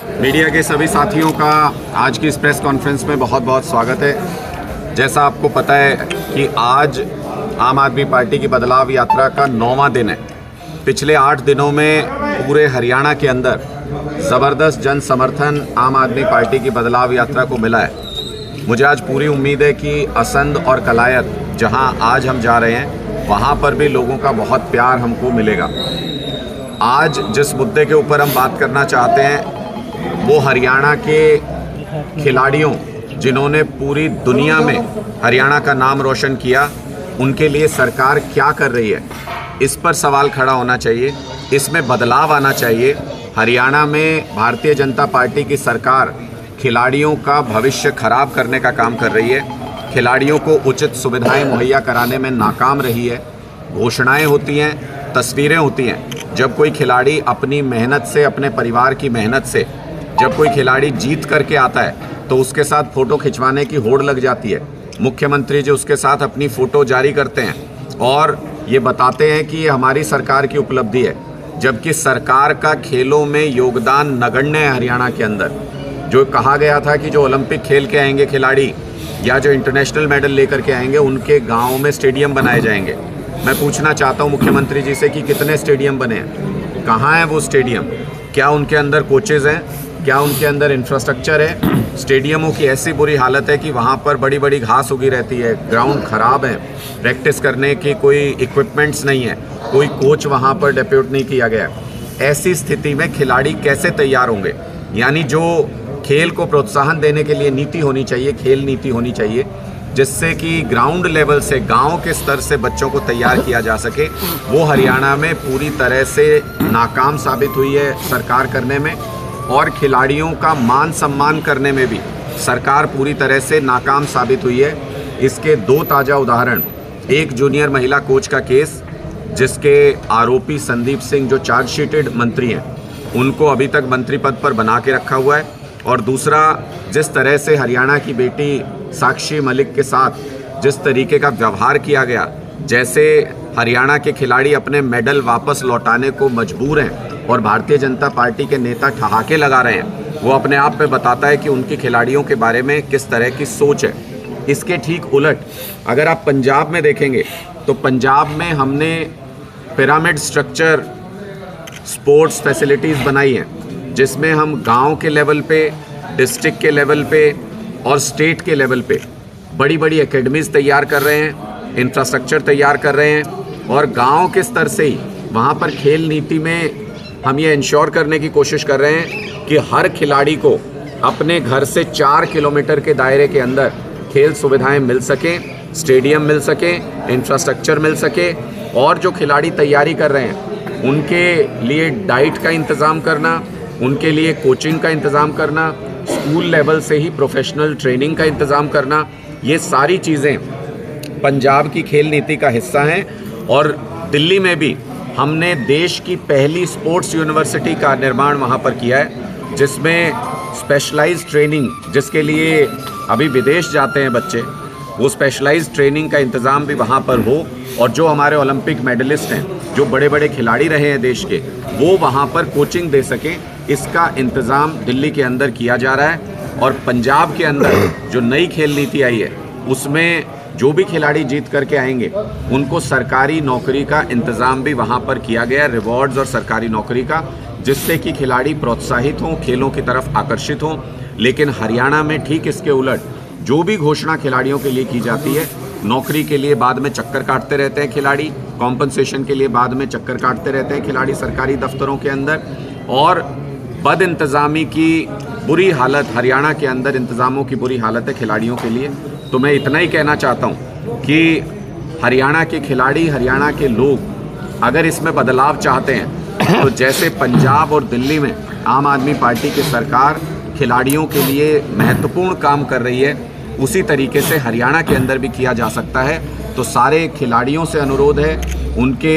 Media के सभी साथियों का आज की इस प्रेस कॉन्फ्रेंस में बहुत बहुत स्वागत है। जैसा आपको पता है कि आज आम आदमी पार्टी की बदलाव यात्रा का 9वां दिन है। पिछले 8 दिनों में पूरे हरियाणा के अंदर ज़बरदस्त जन समर्थन आम आदमी पार्टी की बदलाव यात्रा को मिला है। मुझे आज पूरी उम्मीद है कि असंध और कलायत जहां आज हम जा रहे हैं वहां पर भी लोगों का बहुत प्यार हमको मिलेगा। आज जिस मुद्दे के ऊपर हम बात करना चाहते हैं वो हरियाणा के खिलाड़ियों जिन्होंने पूरी दुनिया में हरियाणा का नाम रोशन किया, उनके लिए सरकार क्या कर रही है, इस पर सवाल खड़ा होना चाहिए। इसमें बदलाव आना चाहिए। हरियाणा में भारतीय जनता पार्टी की सरकार खिलाड़ियों का भविष्य खराब करने का काम कर रही है। खिलाड़ियों को उचित सुविधाएं मुहैया कराने में नाकाम रही है। घोषणाएं होती हैं, तस्वीरें होती हैं। जब कोई खिलाड़ी अपनी मेहनत से, अपने परिवार की मेहनत से जब कोई खिलाड़ी जीत करके आता है तो उसके साथ फ़ोटो खिंचवाने की होड़ लग जाती है। मुख्यमंत्री जी उसके साथ अपनी फ़ोटो जारी करते हैं और ये बताते हैं कि ये हमारी सरकार की उपलब्धि है, जबकि सरकार का खेलों में योगदान नगण्य है। हरियाणा के अंदर जो कहा गया था कि जो ओलंपिक खेल के आएंगे खिलाड़ी या जो इंटरनेशनल मेडल लेकर के आएंगे उनके गाँव में स्टेडियम बनाए जाएंगे। मैं पूछना चाहता हूँ मुख्यमंत्री जी से कि कितने स्टेडियम बने हैं, कहाँ हैं वो स्टेडियम, क्या उनके अंदर कोचेज़ हैं, क्या उनके अंदर इंफ्रास्ट्रक्चर है। स्टेडियमों की ऐसी बुरी हालत है कि वहाँ पर बड़ी बड़ी घास उगी रहती है, ग्राउंड ख़राब है, प्रैक्टिस करने की कोई इक्विपमेंट्स नहीं है, कोई कोच वहाँ पर डेप्यूट नहीं किया गया। ऐसी स्थिति में खिलाड़ी कैसे तैयार होंगे? यानी जो खेल को प्रोत्साहन देने के लिए नीति होनी चाहिए, खेल नीति होनी चाहिए, जिससे कि ग्राउंड लेवल से, गांव के स्तर से बच्चों को तैयार किया जा सके, वो हरियाणा में पूरी तरह से नाकाम साबित हुई है सरकार करने में। और खिलाड़ियों का मान सम्मान करने में भी सरकार पूरी तरह से नाकाम साबित हुई है। इसके 2 ताज़ा उदाहरण, एक जूनियर महिला कोच का केस जिसके आरोपी संदीप सिंह जो चार्जशीटेड मंत्री हैं उनको अभी तक मंत्री पद पर बना के रखा हुआ है, और दूसरा जिस तरह से हरियाणा की बेटी साक्षी मलिक के साथ जिस तरीके का व्यवहार किया गया, जैसे हरियाणा के खिलाड़ी अपने मेडल वापस लौटाने को मजबूर हैं और भारतीय जनता पार्टी के नेता ठहाके लगा रहे हैं, वो अपने आप में बताता है कि उनकी खिलाड़ियों के बारे में किस तरह की सोच है। इसके ठीक उलट अगर आप पंजाब में देखेंगे तो पंजाब में हमने पिरामिड स्ट्रक्चर स्पोर्ट्स फैसिलिटीज़ बनाई हैं, जिसमें हम गांव के लेवल पे, डिस्ट्रिक्ट के लेवल पे और स्टेट के लेवल पे बड़ी बड़ी एकेडमीज़ तैयार कर रहे हैं, इंफ्रास्ट्रक्चर तैयार कर रहे हैं, और गांव के स्तर से ही वहाँ पर खेल नीति में हम ये इंश्योर करने की कोशिश कर रहे हैं कि हर खिलाड़ी को अपने घर से 4 किलोमीटर के दायरे के अंदर खेल सुविधाएं मिल सकें, स्टेडियम मिल सके, इंफ्रास्ट्रक्चर मिल सके, और जो खिलाड़ी तैयारी कर रहे हैं उनके लिए डाइट का इंतज़ाम करना, उनके लिए कोचिंग का इंतज़ाम करना, स्कूल लेवल से ही प्रोफेशनल ट्रेनिंग का इंतज़ाम करना, ये सारी चीज़ें पंजाब की खेल नीति का हिस्सा हैं। और दिल्ली में भी हमने देश की पहली स्पोर्ट्स यूनिवर्सिटी का निर्माण वहाँ पर किया है, जिसमें स्पेशलाइज्ड ट्रेनिंग, जिसके लिए अभी विदेश जाते हैं बच्चे, वो स्पेशलाइज्ड ट्रेनिंग का इंतज़ाम भी वहाँ पर हो, और जो हमारे ओलंपिक मेडलिस्ट हैं, जो बड़े बड़े खिलाड़ी रहे हैं देश के, वो वहाँ पर कोचिंग दे सकें, इसका इंतज़ाम दिल्ली के अंदर किया जा रहा है। और पंजाब के अंदर जो नई खेल नीति आई है उसमें जो भी खिलाड़ी जीत करके आएंगे उनको सरकारी नौकरी का इंतज़ाम भी वहाँ पर किया गया, रिवॉर्ड्स और सरकारी नौकरी का, जिससे कि खिलाड़ी प्रोत्साहित हों, खेलों की तरफ आकर्षित हों। लेकिन हरियाणा में ठीक इसके उलट जो भी घोषणा खिलाड़ियों के लिए की जाती है, नौकरी के लिए बाद में चक्कर काटते रहते हैं खिलाड़ी, कॉम्पनसेशन के लिए बाद में चक्कर काटते रहते हैं खिलाड़ी सरकारी दफ्तरों के अंदर, और बद इंतज़ामी की बुरी हालत, हरियाणा के अंदर इंतज़ामों की बुरी हालत है खिलाड़ियों के लिए। तो मैं इतना ही कहना चाहता हूँ कि हरियाणा के खिलाड़ी, हरियाणा के लोग अगर इसमें बदलाव चाहते हैं तो जैसे पंजाब और दिल्ली में आम आदमी पार्टी की सरकार खिलाड़ियों के लिए महत्वपूर्ण काम कर रही है, उसी तरीके से हरियाणा के अंदर भी किया जा सकता है। तो सारे खिलाड़ियों से अनुरोध है, उनके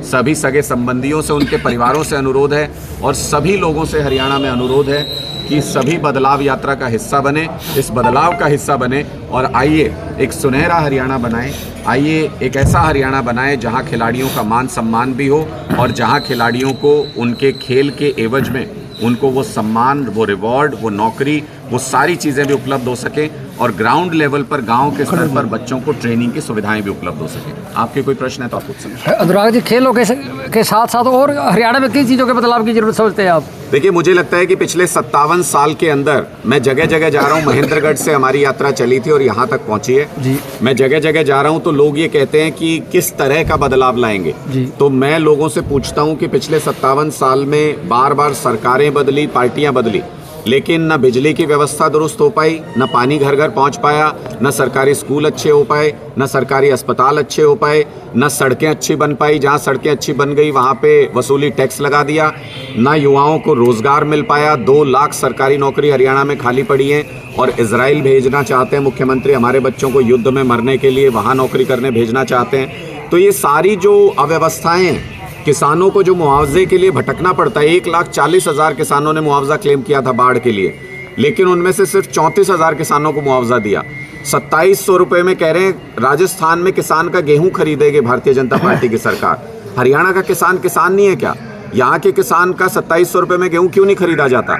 सभी सगे संबंधियों से, उनके परिवारों से अनुरोध है, और सभी लोगों से हरियाणा में अनुरोध है कि सभी बदलाव यात्रा का हिस्सा बने, इस बदलाव का हिस्सा बने, और आइए एक सुनहरा हरियाणा बनाएं। आइए एक ऐसा हरियाणा बनाएं जहां खिलाड़ियों का मान सम्मान भी हो, और जहां खिलाड़ियों को उनके खेल के एवज में उनको वो सम्मान, वो रिवॉर्ड, वो नौकरी, वो सारी चीज़ें भी उपलब्ध हो सकें और ग्राउंड लेवल पर गांव के स्तर पर बच्चों को ट्रेनिंग की सुविधाएं भी उपलब्ध हो सकें। आपके कोई प्रश्न है तो आप पूछ सकते हैं। अनुराग जी, खेलों के साथ साथ और हरियाणा में किन चीज़ों के बदलाव की जरूरत समझते हैं आप? देखिए, मुझे लगता है कि पिछले 57 साल के अंदर मैं जगह जगह जा रहा हूँ। महेंद्रगढ़ से हमारी यात्रा चली थी और यहाँ तक पहुँची है जी। मैं जगह जगह जा रहा हूँ तो लोग ये कहते हैं कि किस तरह का बदलाव लाएंगे जी। तो मैं लोगों से पूछता हूँ कि पिछले 57 साल में बार बार सरकारें बदली, पार्टियां बदली, लेकिन न बिजली की व्यवस्था दुरुस्त हो पाई, न पानी घर घर पहुंच पाया, न सरकारी स्कूल अच्छे हो पाए, न सरकारी अस्पताल अच्छे हो पाए, न सड़कें अच्छी बन पाई। जहां सड़कें अच्छी बन गई वहां पे वसूली टैक्स लगा दिया, न युवाओं को रोजगार मिल पाया। 2 लाख सरकारी नौकरी हरियाणा में खाली पड़ी है और इजराइल भेजना चाहते हैं मुख्यमंत्री हमारे बच्चों को युद्ध में मरने के लिए, वहां नौकरी करने भेजना चाहते हैं। तो ये सारी जो अव्यवस्थाएं, किसानों को जो मुआवजे के लिए भटकना पड़ता है, 1,40,000 किसानों ने मुआवजा क्लेम किया था बाढ़ के लिए, लेकिन उनमें से सिर्फ 34,000 किसानों को मुआवजा दिया। 2700 रुपए में कह रहे हैं राजस्थान में किसान का गेहूं खरीदेगी भारतीय जनता पार्टी की सरकार। हरियाणा का किसान नहीं है क्या? यहाँ के किसान का 2700 रुपए में गेहूं क्यों नहीं खरीदा जाता?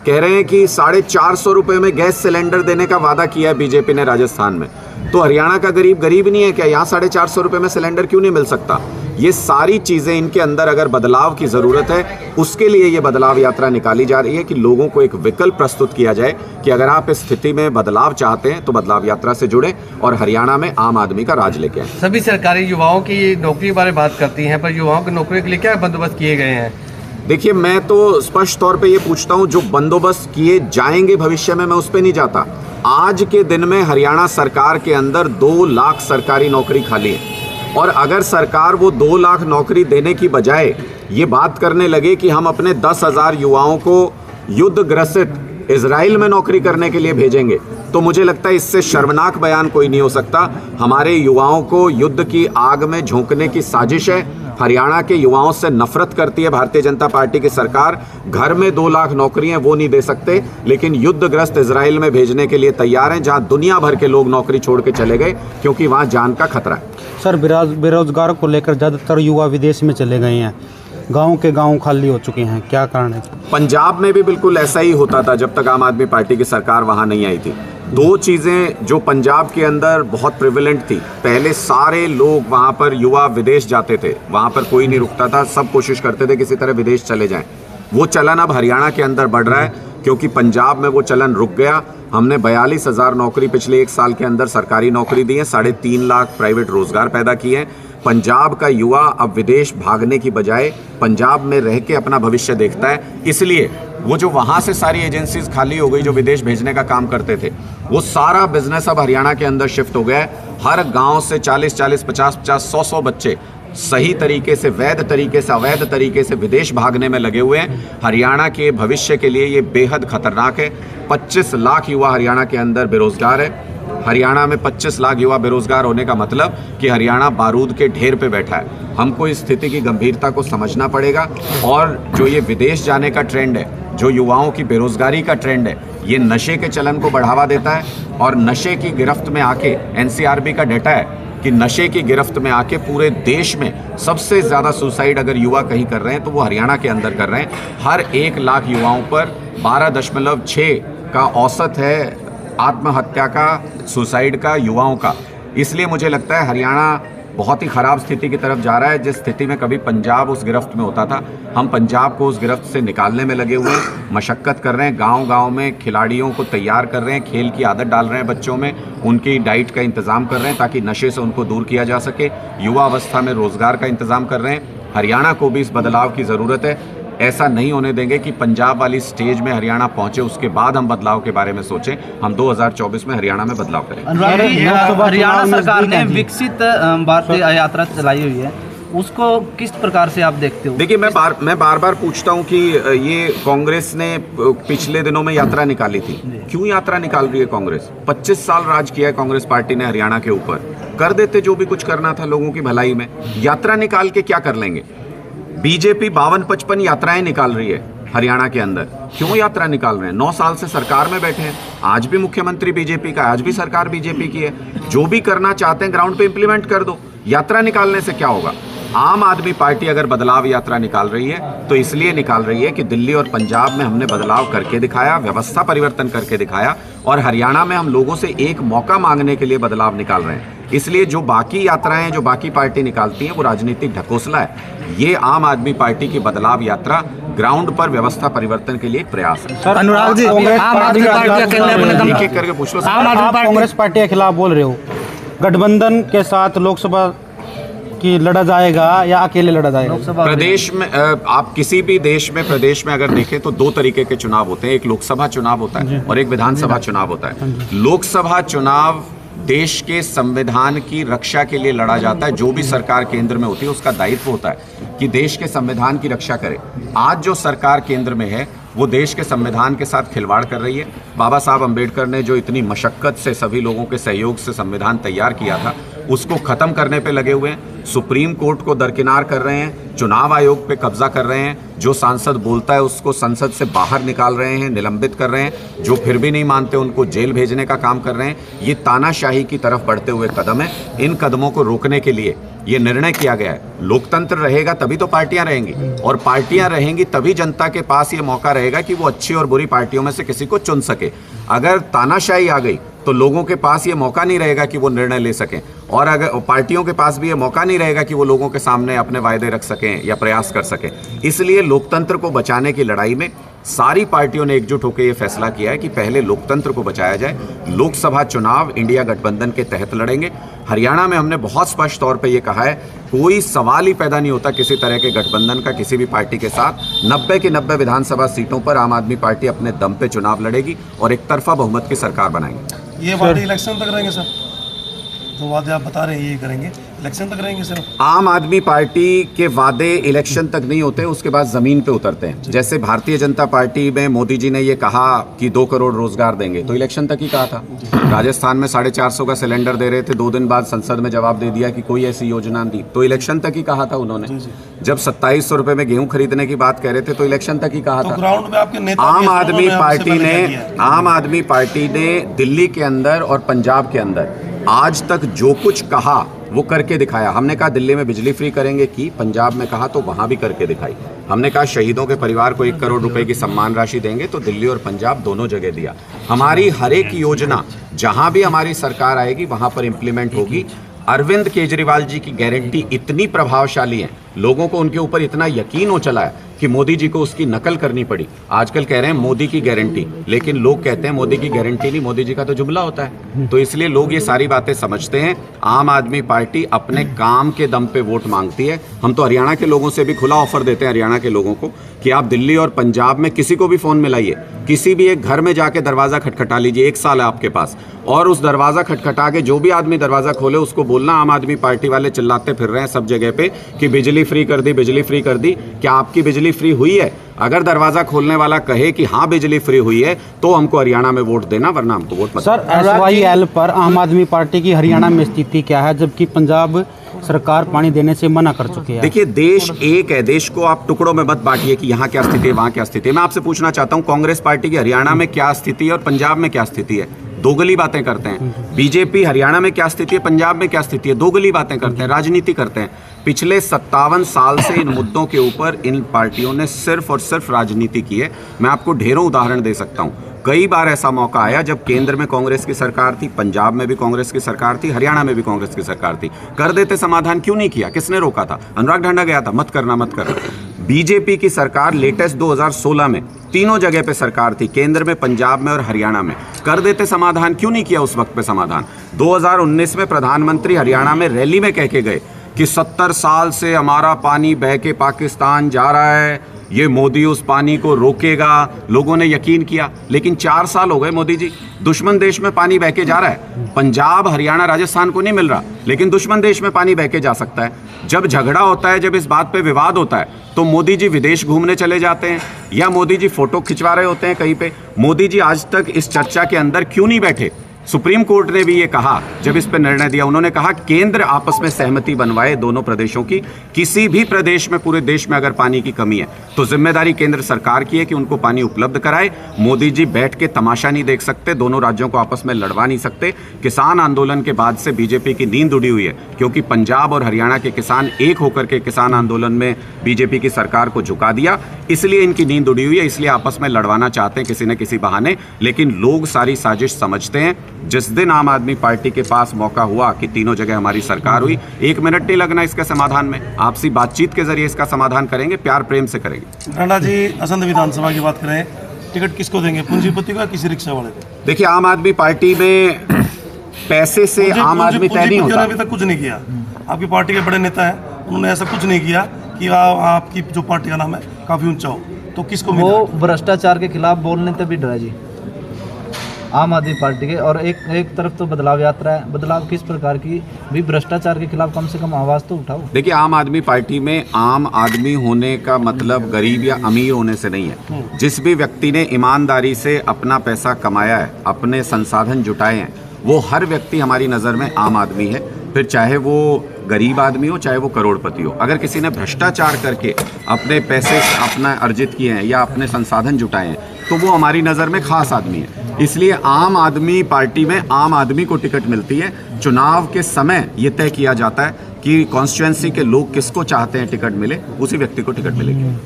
कह रहे हैं कि 450 रुपए में गैस सिलेंडर देने का वादा किया है बीजेपी ने राजस्थान में। तो हरियाणा का गरीब नहीं है क्या? यहाँ 450 रुपए में सिलेंडर क्यों नहीं मिल सकता? ये सारी चीजें, इनके अंदर अगर बदलाव की जरूरत है, उसके लिए ये बदलाव यात्रा निकाली जा रही है कि लोगों को एक विकल्प प्रस्तुत किया जाए कि अगर आप इस स्थिति में बदलाव चाहते हैं तो बदलाव यात्रा से जुड़े और हरियाणा में आम आदमी का राज लेके आए। सभी सरकारी युवाओं की नौकरी के बारे में बात करती हैं, पर युवाओं की नौकरी के लिए क्या बंदोबस्त किए गए हैं? देखिए, मैं तो स्पष्ट तौर पे ये पूछता हूँ, जो बंदोबस्त किए जाएंगे भविष्य में, मैं उस पे नहीं जाता। आज के दिन में हरियाणा सरकार के अंदर 2 लाख सरकारी नौकरी खाली है और अगर सरकार वो 2 लाख नौकरी देने की बजाय ये बात करने लगे कि हम अपने 10,000 युवाओं को युद्ध ग्रसित इजराइल में नौकरी करने के लिए भेजेंगे, तो मुझे लगता है इससे शर्मनाक बयान कोई नहीं हो सकता। हमारे युवाओं को युद्ध की आग में झोंकने की साजिश है। हरियाणा के युवाओं से नफरत करती है भारतीय जनता पार्टी की सरकार। घर में 2 लाख नौकरियां वो नहीं दे सकते, लेकिन युद्धग्रस्त इजराइल में भेजने के लिए तैयार हैं, जहां दुनिया भर के लोग नौकरी छोड़ के चले गए क्योंकि वहां जान का खतरा है। सर, बेरोजगारों को लेकर ज़्यादातर युवा विदेश में चले गए हैं, गांव के गांव खाली हो चुके हैं, क्या कारण है? पंजाब में भी बिल्कुल ऐसा ही होता था जब तक आम आदमी पार्टी की सरकार वहां नहीं आई थी। 2 चीज़ें जो पंजाब के अंदर बहुत प्रिविलेंट थी, पहले सारे लोग वहां पर युवा विदेश जाते थे, वहां पर कोई नहीं रुकता था, सब कोशिश करते थे किसी तरह विदेश चले जाएं। वो चलन अब हरियाणा के अंदर बढ़ रहा है क्योंकि पंजाब में वो चलन रुक गया। हमने 42,000 नौकरी पिछले 1 साल के अंदर सरकारी नौकरी दी है, 3.5 लाख प्राइवेट रोजगार पैदा किए हैं। पंजाब का युवा अब विदेश भागने की बजाय पंजाब में रह के अपना भविष्य देखता है, इसलिए वो जो वहाँ से सारी एजेंसीज खाली हो गई जो विदेश भेजने का काम करते थे, वो सारा बिजनेस अब हरियाणा के अंदर शिफ्ट हो गया है। हर गांव से 40-40, 50-50, 100-100 बच्चे सही तरीके से, वैध तरीके से, अवैध तरीके से विदेश भागने में लगे हुए हैं। हरियाणा के भविष्य के लिए ये बेहद खतरनाक है। 25 लाख युवा हरियाणा के अंदर बेरोजगार है। हरियाणा में 25 लाख युवा बेरोजगार होने का मतलब कि हरियाणा बारूद के ढेर पे बैठा है। हमको इस स्थिति की गंभीरता को समझना पड़ेगा और जो ये विदेश जाने का ट्रेंड है, जो युवाओं की बेरोजगारी का ट्रेंड है, ये नशे के चलन को बढ़ावा देता है और नशे की गिरफ्त में आके, एनसीआरबी का डेटा है कि नशे की गिरफ्त में आके पूरे देश में सबसे ज़्यादा सुसाइड अगर युवा कहीं कर रहे हैं तो वो हरियाणा के अंदर कर रहे हैं। हर 1 लाख युवाओं पर 12.6 का औसत है आत्महत्या का, सुसाइड का, युवाओं का। इसलिए मुझे लगता है हरियाणा बहुत ही ख़राब स्थिति की तरफ जा रहा है। जिस स्थिति में कभी पंजाब उस गिरफ्त में होता था, हम पंजाब को उस गिरफ्त से निकालने में लगे हुए हैं, मशक्क़त कर रहे हैं, गांव-गांव में खिलाड़ियों को तैयार कर रहे हैं, खेल की आदत डाल रहे हैं बच्चों में, उनकी डाइट का इंतज़ाम कर रहे हैं ताकि नशे से उनको दूर किया जा सके, युवा अवस्था में रोज़गार का इंतज़ाम कर रहे हैं। हरियाणा को भी इस बदलाव की ज़रूरत है। ऐसा नहीं होने देंगे कि पंजाब वाली स्टेज में हरियाणा पहुंचे उसके बाद हम बदलाव के बारे में सोचें। हम 2024 में हरियाणा में बदलाव करें। हरियाणा सरकार ने विकसित भारत यात्रा चलाई हुई है, उसको किस प्रकार से आप देखते हो? देखिए, मैं बार बार पूछता हूं कि ये कांग्रेस ने पिछले दिनों में यात्रा निकाली थी, क्यों यात्रा निकाल रही है कांग्रेस? 25 साल राज किया है कांग्रेस पार्टी ने हरियाणा के ऊपर, कर देते जो भी कुछ करना था लोगों की भलाई में। यात्रा निकाल के क्या कर लेंगे? बीजेपी 52-55 यात्राएं निकाल रही है हरियाणा के अंदर, क्यों यात्रा निकाल रहे हैं? 9 साल से सरकार में बैठे हैं, आज भी मुख्यमंत्री बीजेपी का, आज भी सरकार बीजेपी की है। जो भी करना चाहते हैं ग्राउंड पे इंप्लीमेंट कर दो, यात्रा निकालने से क्या होगा? आम आदमी पार्टी अगर बदलाव यात्रा निकाल रही है तो इसलिए निकाल रही है कि दिल्ली और पंजाब में हमने बदलाव करके दिखाया, व्यवस्था परिवर्तन करके दिखाया, और हरियाणा में हम लोगों से एक मौका मांगने के लिए बदलाव निकाल रहे हैं। इसलिए जो बाकी यात्राएं जो बाकी पार्टी निकालती हैं वो राजनीतिक ढकोसला है। ये आम आदमी पार्टी की बदलाव यात्रा ग्राउंड पर व्यवस्था परिवर्तन के लिए एक प्रयास है। अनुराग जी, आम आदमी पार्टी अकेले अपने दम एक एक करके पूछ लो। आप कांग्रेस पार्टी के खिलाफ बोल रहे हो, गठबंधन के साथ लोकसभा की लड़ा जाएगा या अकेले लड़ा जाएगा? प्रदेश में आप किसी भी देश में प्रदेश में अगर देखें तो दो तरीके के चुनाव होते हैं, एक लोकसभा चुनाव होता है और एक विधानसभा चुनाव होता है। लोकसभा चुनाव देश के संविधान की रक्षा के लिए लड़ा जाता है। जो भी सरकार केंद्र में होती है उसका दायित्व होता है कि देश के संविधान की रक्षा करे। आज जो सरकार केंद्र में है वो देश के संविधान के साथ खिलवाड़ कर रही है। बाबा साहब अंबेडकर ने जो इतनी मशक्कत से सभी लोगों के सहयोग से संविधान तैयार किया था उसको खत्म करने पे लगे हुए हैं। सुप्रीम कोर्ट को दरकिनार कर रहे हैं, चुनाव आयोग पे कब्जा कर रहे हैं, जो सांसद बोलता है उसको संसद से बाहर निकाल रहे हैं, निलंबित कर रहे हैं, जो फिर भी नहीं मानते उनको जेल भेजने का काम कर रहे हैं। ये तानाशाही की तरफ बढ़ते हुए कदम है। इन कदमों को रोकने के लिए ये निर्णय किया गया है। लोकतंत्र रहेगा तभी तो पार्टियां रहेंगी, और पार्टियां रहेंगी तभी जनता के पास ये मौका रहेगा कि वो अच्छी और बुरी पार्टियों में से किसी को चुन सके। अगर तानाशाही आ गई तो लोगों के पास ये मौका नहीं रहेगा कि वो निर्णय ले सकें, और अगर पार्टियों के पास भी ये मौका नहीं रहेगा कि वो लोगों के सामने अपने वायदे रख सकें या प्रयास कर सकें। इसलिए लोकतंत्र को बचाने की लड़ाई में सारी पार्टियों ने एकजुट होकर ये फैसला किया है कि पहले लोकतंत्र को बचाया जाए। लोकसभा चुनाव इंडिया गठबंधन के तहत लड़ेंगे। हरियाणा में हमने बहुत स्पष्ट तौर पे ये कहा है, कोई सवाल ही पैदा नहीं होता किसी तरह के गठबंधन का किसी भी पार्टी के साथ। 90 की 90 विधानसभा सीटों पर आम आदमी पार्टी अपने दम पे चुनाव लड़ेगी और एक तरफा बहुमत की सरकार बनाएंगे। ये वादे इलेक्शन तक रहेंगे सर? जो वादे आप बता रहे हैं ये करेंगे, इलेक्शन तक रहेंगे सर? आम आदमी पार्टी के वादे इलेक्शन तक नहीं होते, उसके बाद जमीन पे उतरते हैं। जैसे भारतीय जनता पार्टी में मोदी जी ने ये कहा कि 2 करोड़ रोजगार देंगे, तो इलेक्शन तक ही कहा था। राजस्थान में 450 का सिलेंडर दे रहे थे, 2 दिन बाद संसद में जवाब दे दिया कि कोई ऐसी योजना नहीं, तो इलेक्शन तक ही कहा था उन्होंने। जब 2700 रुपए में गेहूं खरीदने की बात कह रहे थे तो इलेक्शन तक ही कहा था। ग्राउंड में आपके नेता आम आदमी पार्टी ने दिल्ली के अंदर और पंजाब के अंदर आज तक जो कुछ कहा वो करके दिखाया। हमने कहा दिल्ली में बिजली फ्री करेंगे की, पंजाब में कहा तो वहां भी करके दिखाई। हमने कहा शहीदों के परिवार को 1 करोड़ रुपए की सम्मान राशि देंगे, तो दिल्ली और पंजाब दोनों जगह दिया। हमारी हर एक योजना जहां भी हमारी सरकार आएगी वहां पर इंप्लीमेंट होगी। अरविंद केजरीवाल जी की गारंटी इतनी प्रभावशाली है, लोगों को उनके ऊपर इतना यकीन हो चला है कि मोदी जी को उसकी नकल करनी पड़ी। आजकल कह रहे हैं मोदी की गारंटी, लेकिन लोग कहते हैं मोदी की गारंटी नहीं, मोदी जी का तो जुमला होता है। तो इसलिए लोग ये सारी बातें समझते हैं। आम आदमी पार्टी अपने काम के दम पे वोट मांगती है। हम तो हरियाणा के लोगों से भी खुला ऑफर देते हैं, हरियाणा के लोगों को, कि आप दिल्ली और पंजाब में किसी को भी फोन मिलाइए, किसी भी एक घर में जाके दरवाजा खटखटा लीजिए, 1 साल है आपके पास, और उस दरवाजा खटखटा के जो भी आदमी दरवाजा खोले उसको बोलना आम आदमी पार्टी वाले चिल्लाते फिर रहे हैं सब जगह पे कि बिजली फ्री कर दी, बिजली फ्री कर दी। क्या आपकी बिजली फ्री हुई है? अगर दरवाजा खोलने वाला कहे कि हाँ बिजली फ्री हुई है तो हमको हरियाणा में वोट देना, वरना हमको वोट मत। सर, SYL पर आम आदमी पार्टी की हरियाणा में स्थिति क्या है, जबकि पंजाब सरकार पानी देने से मना कर चुकी है? देखिए, देश एक है, देश को आप टुकड़ों में मत बांटिए कि यहाँ क्या स्थिति है वहाँ क्या स्थिति है। मैं आपसे पूछना चाहता हूँ कांग्रेस पार्टी की हरियाणा में क्या स्थिति है और पंजाब में क्या स्थिति है? दोगली बातें करते हैं। बीजेपी हरियाणा में क्या स्थिति है, पंजाब में क्या स्थिति है? दोगली बातें करते हैं, राजनीति करते हैं। पिछले 57 साल से इन मुद्दों के ऊपर इन पार्टियों ने सिर्फ और सिर्फ राजनीति की है। मैं आपको ढेरों उदाहरण दे सकता हूँ। कई बार ऐसा मौका आया जब केंद्र में कांग्रेस की सरकार थी, पंजाब में भी कांग्रेस की सरकार थी, हरियाणा में भी कांग्रेस की सरकार थी, कर देते समाधान। क्यों नहीं किया? किसने रोका था? अनुराग ढांडा गया था, मत करना मत करना। बीजेपी की सरकार लेटेस्ट 2016 में तीनों जगह पे सरकार थी, केंद्र में, पंजाब में और हरियाणा में, कर देते समाधान। क्यों नहीं किया उस वक्त पे समाधान? 2019 में प्रधानमंत्री हरियाणा में रैली में कह के गए कि 70 साल से हमारा पानी बह के पाकिस्तान जा रहा है, ये मोदी उस पानी को रोकेगा। लोगों ने यकीन किया, लेकिन 4 साल हो गए मोदी जी, दुश्मन देश में पानी बह के जा रहा है। पंजाब, हरियाणा, राजस्थान को नहीं मिल रहा, लेकिन दुश्मन देश में पानी बह के जा सकता है। जब झगड़ा होता है, जब इस बात पे विवाद होता है, तो मोदी जी विदेश घूमने चले जाते हैं या मोदी जी फोटो खिंचवा रहे होते हैं कहीं पे। मोदी जी आज तक इस चर्चा के अंदर क्यों नहीं बैठे? सुप्रीम कोर्ट ने भी ये कहा, जब इस पर निर्णय दिया, उन्होंने कहा केंद्र आपस में सहमति बनवाए दोनों प्रदेशों की। किसी भी प्रदेश में, पूरे देश में अगर पानी की कमी है तो जिम्मेदारी केंद्र सरकार की है कि उनको पानी उपलब्ध कराए। मोदी जी बैठ के तमाशा नहीं देख सकते, दोनों राज्यों को आपस में लड़वा नहीं सकते। किसान आंदोलन के बाद से बीजेपी की नींद उड़ी हुई है, क्योंकि पंजाब और हरियाणा के किसान एक होकर के किसान आंदोलन में बीजेपी की सरकार को झुका दिया, इसलिए इनकी नींद उड़ी हुई है, इसलिए आपस में लड़वाना चाहते हैं किसी न किसी बहाने। लेकिन लोग सारी साजिश समझते हैं। जिस दिन आम आदमी पार्टी के पास मौका हुआ कि तीनों जगह हमारी सरकार हुई, 1 मिनट नहीं लगना इसके समाधान में। आपसी बातचीत के जरिए इसका समाधान करेंगे, प्यार प्रेम से करेंगे। राणा जी, असंध विधानसभा की बात करें, टिकट किसको देंगे, पूंजीपति को या किसी रिक्शा वाले को? देखिए, आम आदमी पार्टी में पैसे से आम आदमी तय नहीं होता। अभी तक कुछ नहीं किया। आपकी पार्टी के बड़े नेता हैं, उन्होंने ऐसा कुछ नहीं किया कि आपकी जो पार्टी का नाम है काफी ऊंचा हो, तो किसको मिला? वो भ्रष्टाचार के खिलाफ बोलने तभी डरा जी आम आदमी पार्टी के। और एक तरफ तो बदलाव यात्रा है, बदलाव किस प्रकार की, भी भ्रष्टाचार के खिलाफ कम से कम आवाज़ तो उठाओ। देखिए, आम आदमी पार्टी में आम आदमी होने का मतलब गरीब या अमीर होने से नहीं है। जिस भी व्यक्ति ने ईमानदारी से अपना पैसा कमाया है, अपने संसाधन जुटाए हैं, वो हर व्यक्ति हमारी नज़र में आम आदमी है। फिर चाहे वो गरीब आदमी हो, चाहे वो करोड़पति हो। अगर किसी ने भ्रष्टाचार करके अपने पैसे अपना अर्जित किए हैं या अपने संसाधन जुटाए हैं, तो वो हमारी नज़र में खास आदमी है। इसलिए आम आदमी पार्टी में आम आदमी को टिकट मिलती है। चुनाव के समय ये तय किया जाता है कि कॉन्स्टिट्यूएंसी के लोग किसको चाहते हैं टिकट मिले, उसी व्यक्ति को टिकट मिलेगी।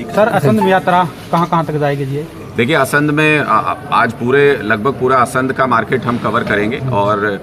सर, असंध यात्रा कहाँ तक जाएगी जी? देखिए, असंध में आज लगभग पूरा असंध का मार्केट हम कवर करेंगे और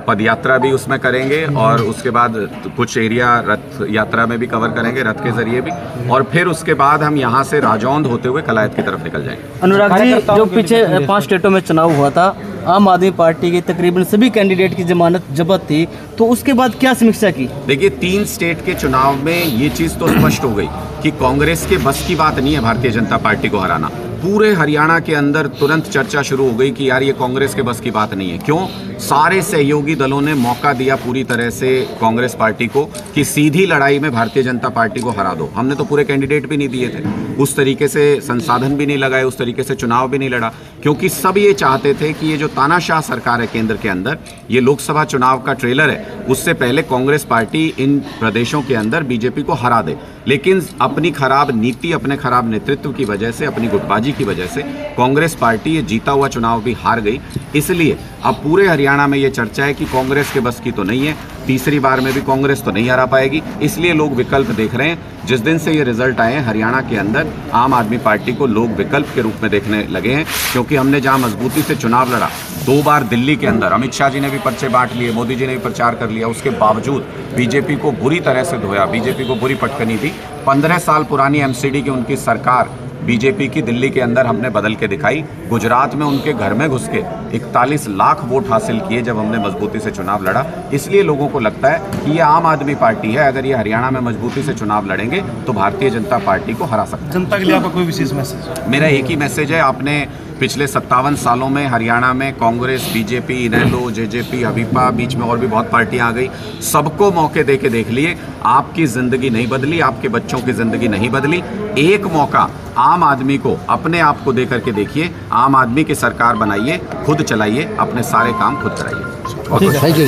पदयात्रा भी उसमें करेंगे, और उसके बाद कुछ एरिया रथ यात्रा में भी कवर करेंगे, रथ के जरिए भी। और फिर उसके बाद हम यहाँ से राजौंद होते हुए कलायत की तरफ निकल जाएंगे। अनुराग जी, जो पीछे 5 स्टेटों में चुनाव हुआ था, आम आदमी पार्टी के तकरीबन सभी कैंडिडेट की जमानत जब्त थी, तो उसके बाद क्या समीक्षा की? देखिए, 3 स्टेट के चुनाव में ये चीज़ तो स्पष्ट हो गई कि कांग्रेस के बस की बात नहीं है भारतीय जनता पार्टी को हराना। पूरे हरियाणा के अंदर तुरंत चर्चा शुरू हो गई कि यार ये कांग्रेस के बस की बात नहीं है। क्यों? सारे सहयोगी दलों ने मौका दिया पूरी तरह से कांग्रेस पार्टी को कि सीधी लड़ाई में भारतीय जनता पार्टी को हरा दो। हमने तो पूरे कैंडिडेट भी नहीं दिए थे, उस तरीके से संसाधन भी नहीं लगाए, उस तरीके से चुनाव भी नहीं लड़ा, क्योंकि सब ये चाहते थे कि ये जो तानाशाह सरकार है केंद्र के अंदर, ये लोकसभा चुनाव का ट्रेलर है, उससे पहले कांग्रेस पार्टी इन प्रदेशों के अंदर बीजेपी को हरा दे। लेकिन अपनी खराब नीति, अपने खराब नेतृत्व की वजह से, अपनी गुटबाजी की वजह से कांग्रेस पार्टी ये जीता हुआ चुनाव भी हार गई। इसलिए अब पूरे हरियाणा में ये चर्चा है कि कांग्रेस के बस की तो नहीं है, तीसरी बार में भी कांग्रेस तो नहीं हरा पाएगी। इसलिए लोग विकल्प देख रहे हैं। जिस दिन से ये रिजल्ट आए हैं, हरियाणा के अंदर आम आदमी पार्टी को लोग विकल्प के रूप में देखने लगे हैं, क्योंकि हमने जहां मजबूती से चुनाव लड़ा, 2 बार दिल्ली के अंदर अमित शाह जी ने भी पर्चे बांट लिए, मोदी जी ने भी प्रचार कर लिया, उसके बावजूद बीजेपी को बुरी तरह से धोया, बीजेपी को बुरी पटकनी दी। 15 साल पुरानी एमसीडी की उनकी सरकार बीजेपी की दिल्ली के अंदर हमने बदल के दिखाई। गुजरात में उनके घर में घुस के 41 लाख वोट हासिल किए जब हमने मजबूती से चुनाव लड़ा। इसलिए लोगों को लगता है कि ये आम आदमी पार्टी है, अगर ये हरियाणा में मजबूती से चुनाव लड़ेंगे तो भारतीय जनता पार्टी को हरा सकता है। जनता के लिए आपका कोई विशेष मैसेज? मेरा एक ही मैसेज है, आपने पिछले 57 सालों में हरियाणा में कांग्रेस, बीजेपी, इनेलो, जेजेपी, हवीपा, बीच में और भी बहुत पार्टियां आ गई, सबको मौके दे के देख लिए, आपकी ज़िंदगी नहीं बदली, आपके बच्चों की ज़िंदगी नहीं बदली। एक मौका आम आदमी को अपने आप को दे करके देखिए, आम आदमी की सरकार बनाइए, खुद चलाइए, अपने सारे काम खुद कराइए। Thank you.